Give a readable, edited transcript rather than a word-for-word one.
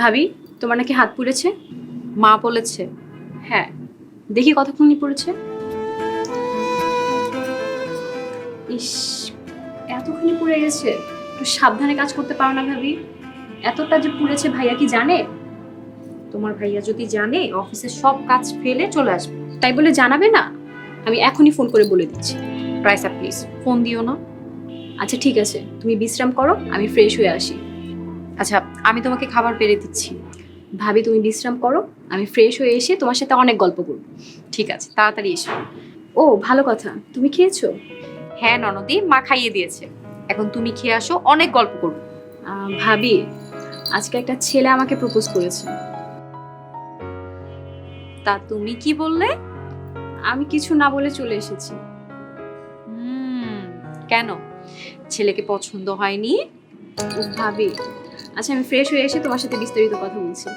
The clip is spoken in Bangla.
ভাবি, তোমার নাকি হাত পুড়েছে? মা বলেছে। হ্যাঁ, দেখি কতক্ষণই পড়েছে। ইস, এতখানি পুড়ে গেছে। একটু সাবধানে কাজ করতে পারো না ভাবি? এতটা যে পুড়েছে ভাইয়া কি জানে? তোমার ভাইয়া যদি জানে অফিসের সব কাজ ফেলে চলে আসবে। তাই বলে জানাবে না? আমি এখনই ফোন করে বলে দিচ্ছি। রাইসা প্লিজ ফোন দিও না। আচ্ছা ঠিক আছে, তুমি বিশ্রাম করো, আমি ফ্রেশ হয়ে আসি। আচ্ছা আমি তোমাকে খাবার বেড়ে দিচ্ছি। ভাবি তুমি বিশ্রাম করো, আমি ফ্রেশ হয়ে এসে তোমার সাথে অনেক গল্প করবো। ঠিক আছে তাড়াতাড়ি এসো। ও ভালো কথা, তুমি খেয়েছো? হ্যাঁ ননদি, মা খাইয়ে দিয়েছে। এখন তুমি খেয়ে আসো, অনেক গল্প করবো। ভাবি, আজকে একটা ছেলে আমাকে প্রপোজ করেছে। তা তুমি কি বললে? আমি কিছু না বলে চলে এসেছি। কেন, ছেলেকে পছন্দ হয়নি? ও ভাবি, আচ্ছা আমি ফ্রেশ হয়ে এসে তোমার সাথে বিস্তারিত কথা বলছি।